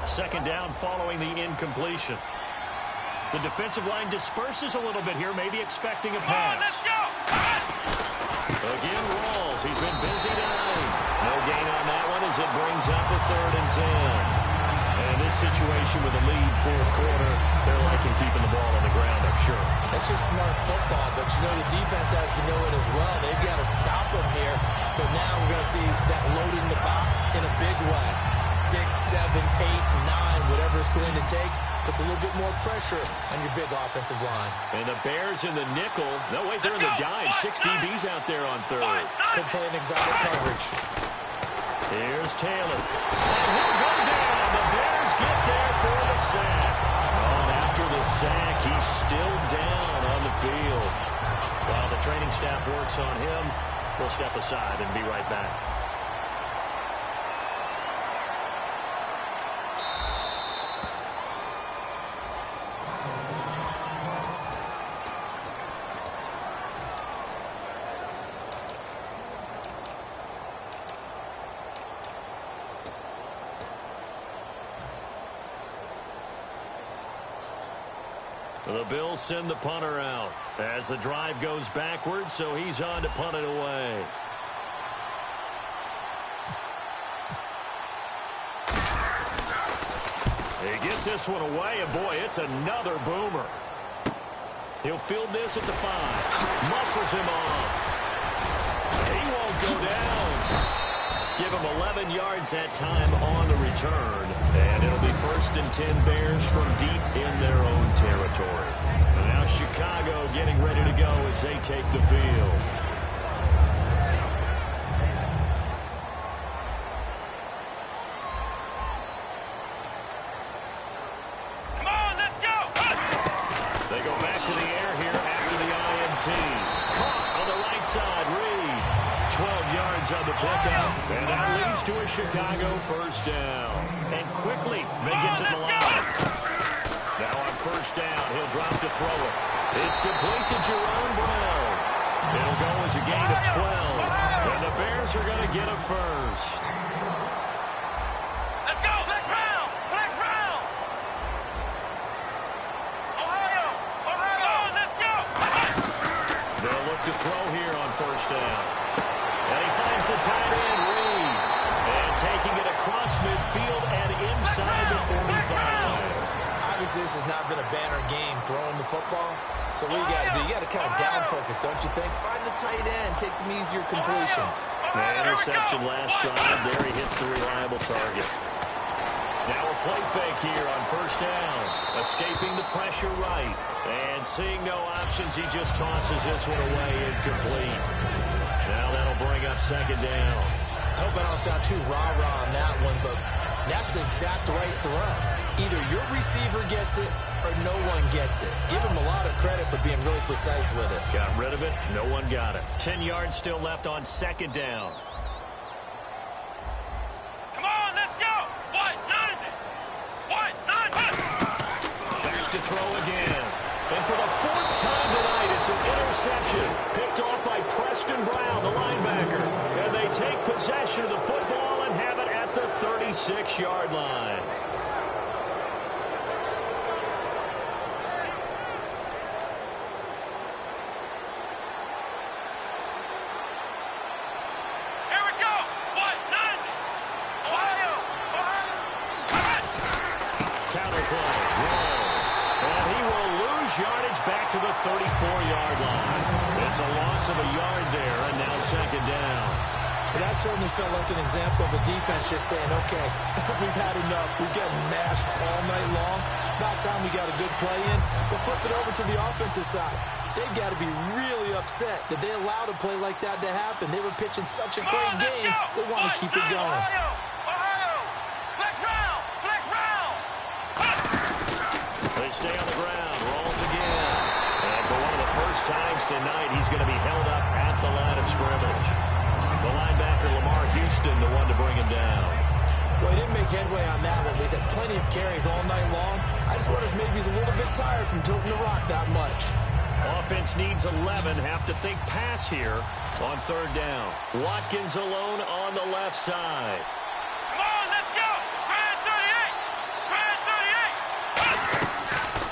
2nd down following the incompletion. The defensive line disperses a little bit here, maybe expecting a pass. Again, Rawls. He's been busy tonight. No gain on that one as it brings up a 3rd and 10. And this situation with a lead 4th quarter, they're liking keeping the ball on the ground, I'm sure. That's just smart football, but you know the defense has to know it as well. They've got to stop them here. So now we're going to see that loading the box in a big way. 6, 7, 8, 9, whatever it's going to take. Puts a little bit more pressure on your big offensive line. And the Bears in the nickel. No, wait, they're in the dime. 6 DBs out there on 3rd. Could play an exotic coverage. Here's Taylor. And he'll go down. The Bears get there for the sack. Oh, and after the sack, he's still down on the field. While the training staff works on him, we'll step aside and be right back. The Bills send the punter out as the drive goes backwards, so he's on to punt it away. He gets this one away, and boy, it's another boomer. He'll field this at the 5. Muscles him off. He won't go down. Give him 11 yards that time on the return. And it'll be 1st and 10 Bears from deep in their own territory. And now Chicago getting ready to go as they take the field. Come on, let's go! They go back to the air here after the INT. Caught on the right side, Reed. 12 yards on the pickup, and that leads to a Chicago 1st down. And quickly, they get to the line. Now on first down, he'll drop to throw it. It's complete to Jerome Brown. It'll go as a gain of 12. And the Bears are going to get a first. Let's go! Flex round! Flex round! Ohio! Ohio! Let's go! They'll look to throw here on first down. And he finds the tight end, Reed. And taking it across midfield and inside the 45. Obviously, this has not been a banner game throwing the football. So what you got to do? You got to kind of down focus, don't you think? Find the tight end. Take some easier completions. The interception last drive. There he hits the reliable target. Now a play fake here on first down. Escaping the pressure right. And seeing no options, he just tosses this one away incomplete. Now that'll bring up second down. I hope I don't sound too rah-rah on that one, but that's the exact right throw. Either your receiver gets it or no one gets it. Give him a lot of credit for being really precise with it. Got rid of it. No one got it. 10 yards still left on second down. Come on, let's go! What? Nothing! What? Nothing! Back to throw again. And for the fourth time tonight, it's an interception. Picked off by Preston Brown, the linebacker. And they take possession of the football and have it at the 36-yard line. Here we go! What? Nothing! Ohio! Ohio! Counter play. Rolls. And he will lose yardage back to the 34-yard line. It's a loss of a yard there, and now second down. But that certainly felt like an example of a defense just saying, okay, we've had enough. We've gotten mashed all night long. About time we got a good play in. But flip it over to the offensive side. They've got to be really upset that they allowed a play like that to happen. They were pitching such a great game. They want to keep it going. Ohio! Ohio! Flex round! Flex round! They stay on the ground. Rolls again. And for one of the first times tonight, he's going to be held up at the line of scrimmage. The linebacker, Lamar Houston, the one to bring him down. Well, he didn't make headway on that one, but he's had plenty of carries all night long. I just wonder if maybe he's a little bit tired from toting the rock that much. Offense needs 11. Have to think pass here on third down. Watkins alone on the left side. Come on, let's go! Brand 38! Brand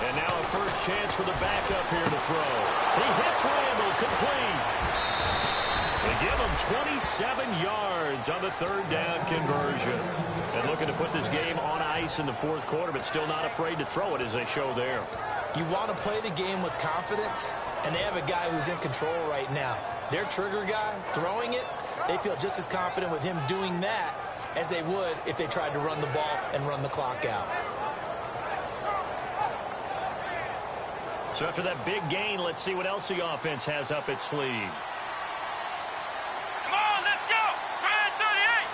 38! And now a first chance for the backup here to throw. He hits Randall, complete. They give him 27 yards on the third down conversion. And looking to put this game on ice in the fourth quarter, but still not afraid to throw it as they show there. You want to play the game with confidence, and they have a guy who's in control right now. Their trigger guy, throwing it, they feel just as confident with him doing that as they would if they tried to run the ball and run the clock out. So after that big gain, let's see what else the offense has up its sleeve. Come on, let's go! Brand 38!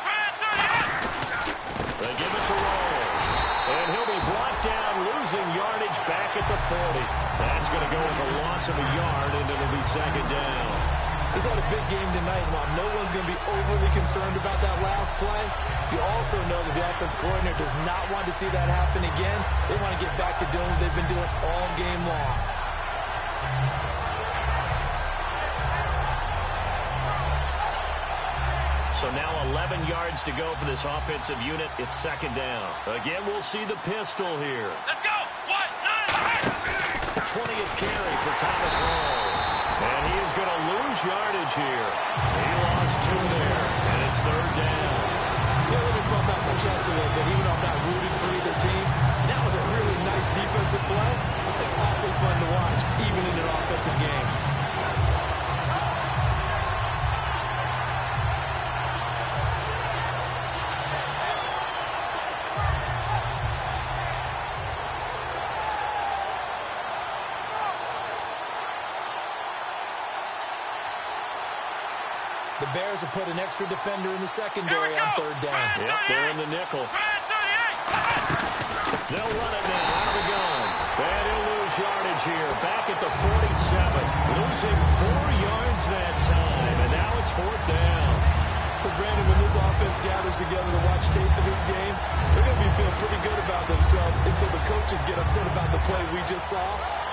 Brand 38! They give it to Rolls. And he'll be brought down, losing yardage back at the 40. That's going to go as a loss of a yard, and it'll be second down. He's had a big game tonight, and while no one's going to be overly concerned about that last play, you also know that the offense coordinator does not want to see that happen again. They want to get back to doing what they've been doing all game long. So now 11 yards to go for this offensive unit. It's second down. Again, we'll see the pistol here. Let's go! What? 20th carry for Thomas Rolls. And he is going to lose yardage here. He lost 2 there, and it's third down. Yeah, let me pump out my chest a little bit, even though I'm not rooting for either team. That was a really nice defensive play. It's awfully fun to watch, even in an offensive game. The Bears have put an extra defender in the secondary on third down. Yep, they're in the nickel. Brand 38! They'll run it now out of the gun. And he'll lose yardage here. Back at the 47. Losing 4 yards that time. And now it's fourth down. So So, Brandon, when this offense gathers together to watch tape for this game, they're going to be feeling pretty good about themselves until the coaches get upset about the play we just saw.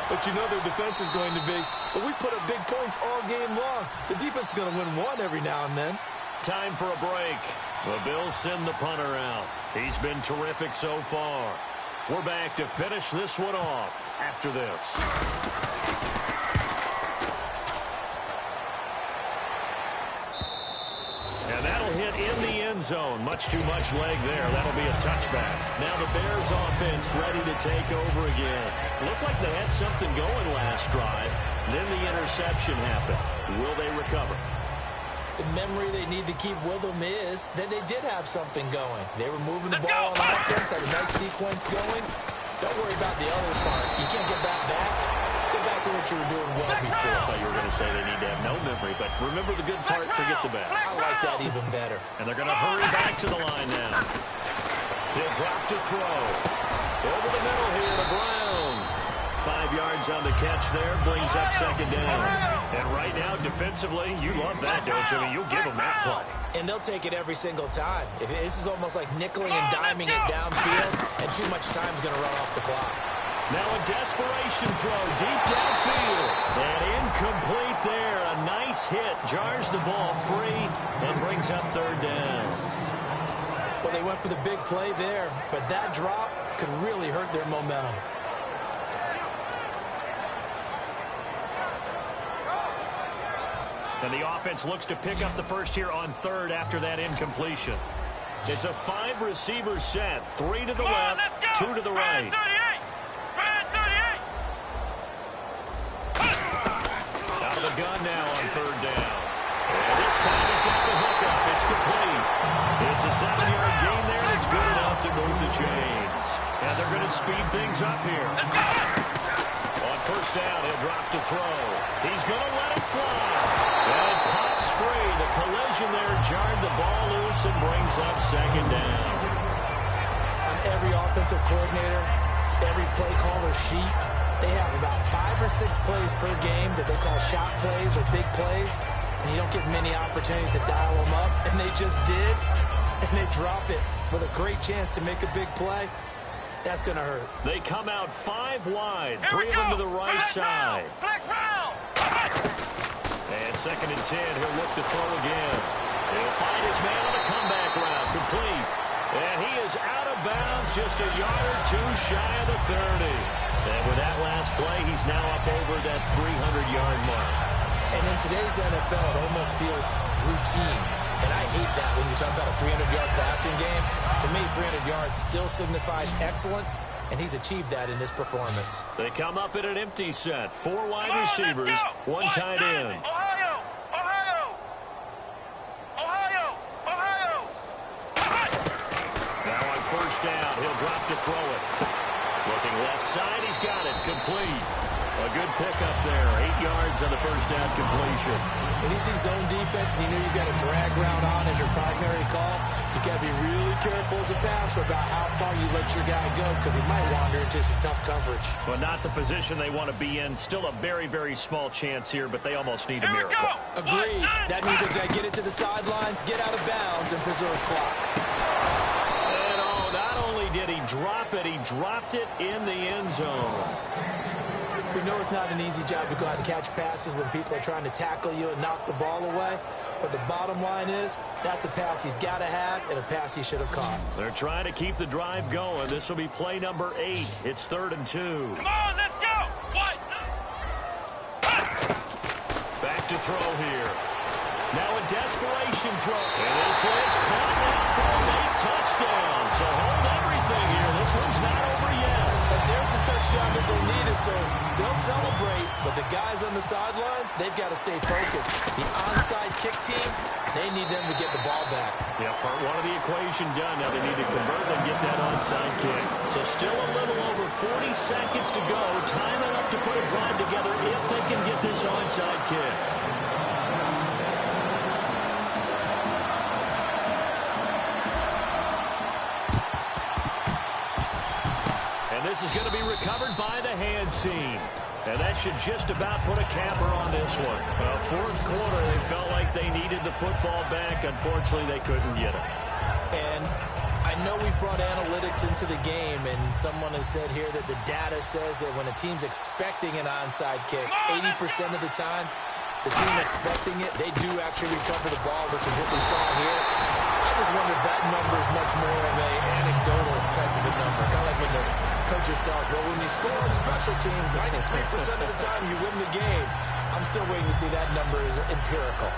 But you know their defense is going to be, but we put up big points all game long. The defense is going to win one every now and then. Time for a break. The Bills send the punter out. He's been terrific so far. We're back to finish this one off after this. And that'll hit in the end zone. Much too much leg there. That'll be a touchback. Now the Bears offense ready to take over again. Looked like they had something going last drive. Then the interception happened. Will they recover? The memory they need to keep with them is that they did have something going. They were moving the ball on offense, had a nice sequence going. Don't worry about the other part. You can't get that back. Let's go back to what you were doing well before. I thought you were going to say they need to have no memory, but remember the good part, forget the bad. I like that even better. And they're going to hurry back to the line now. He'll drop to throw. Over the middle here to Brown. 5 yards on the catch there, brings up second down. And right now, defensively, you love that, don't you? I mean, you'll give them that play. And they'll take it every single time. This is almost like nickeling and diming it downfield, and too much time is going to run off the clock. Now a desperation throw deep downfield. And incomplete there. A nice hit. Jars the ball free and brings up third down. Well, they went for the big play there, but that drop could really hurt their momentum. And the offense looks to pick up the first here on third after that incompletion. It's a 5-receiver set. 3 to the left, 2 to the right. Out of the gun now on third down. And this time he's got the hook up. It's complete. It's a 7-yard gain there. It's good enough to move the chains. And they're going to speed things up here. On first down, he'll drop to throw. He's going to let it fly. And it pops free. The collision there jarred the ball loose and brings up second down. On every offensive coordinator, every play caller sheet, they have about 5 or 6 plays per game that they call shot plays or big plays, and you don't get many opportunities to dial them up, and they just did, and they drop it with a great chance to make a big play. That's going to hurt. They come out 5 wide, 3 of them to the right side. And second and 10, he'll look to throw again. He'll find his man on a comeback route, complete. And he is out of bounds, just a yard or two shy of the 30. And with that last play, he's now up over that 300-yard mark. And in today's NFL, it almost feels routine. And I hate that when you talk about a 300-yard passing game. To me, 300 yards still signifies excellence, and he's achieved that in this performance. They come up in an empty set. 4 wide receivers, 1 tight end. Now on first down, he'll drop to throw it. Looking left side, he's got it, complete. A good pickup there, 8 yards on the first down completion. When you see zone defense and you know you've got a drag route on as your primary call, you got to be really careful as a passer about how far you let your guy go because he might wander into some tough coverage. Well, not the position they want to be in. Still a very, very small chance here, but they almost need a miracle. Agreed. That means they've got to get it to the sidelines, get out of bounds, and preserve clock. And not only did he drop it, he dropped it in the end zone. We know it's not an easy job to go out and catch passes when people are trying to tackle you and knock the ball away. But the bottom line is, that's a pass he's got to have and a pass he should have caught. They're trying to keep the drive going. This will be play number 8. It's 3rd and 2. Come on, let's go. What? Back to throw here. Now a desperation throw. And this is caught now for a late touchdown. So hold everything here. This one's not over yet. And there's the touchdown that they needed, so they'll celebrate. But the guys on the sidelines, they've got to stay focused. The onside kick team, they need them to get the ball back. Yeah, part 1 of the equation done. Now they need to convert and get that onside kick. So still a little over 40 seconds to go. Time enough to put a drive together if they can get this onside kick. This is going to be recovered by the hands team. And that should just about put a capper on this one. Fourth quarter, they felt like they needed the football back. Unfortunately, they couldn't get it. And I know we brought analytics into the game, and someone has said here that the data says that when a team's expecting an onside kick, 80% of the time, the team expecting it, they do actually recover the ball, which is what we saw here. I just wonder if that number is much more of an anecdotal type of a number. Kind of like when the coaches tell us, well, when you score on special teams, 93% of the time you win the game. I'm still waiting to see that number is empirical.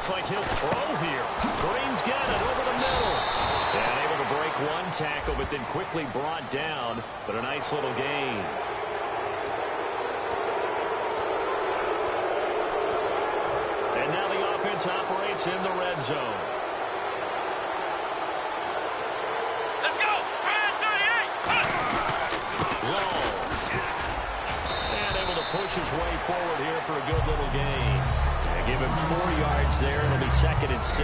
Like he'll throw here. Green's got it over the middle. And able to break one tackle, but then quickly brought down. But a nice little gain. And now the offense operates in the red zone. Let's go. 38. Rolls. And able to push his way forward here for a good little gain. Give him 4 yards there. It'll be 2nd and 6.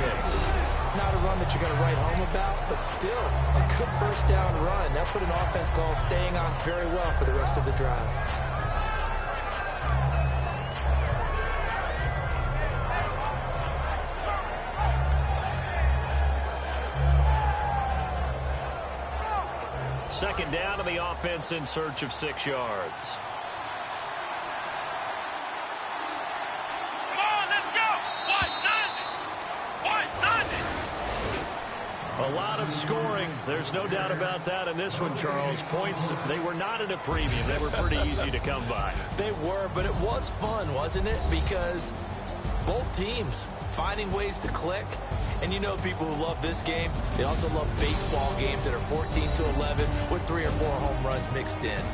Not a run that you're going to write home about, but still a good first down run. That's what an offense calls staying on very well for the rest of the drive. Second down to the offense in search of 6 yards. A lot of scoring. There's no doubt about that in this one, Charles. Points, they were not at a premium. They were pretty easy to come by. They were, but it was fun, wasn't it? Because both teams finding ways to click. And you know people who love this game, they also love baseball games that are 14-11 with 3 or 4 home runs mixed in.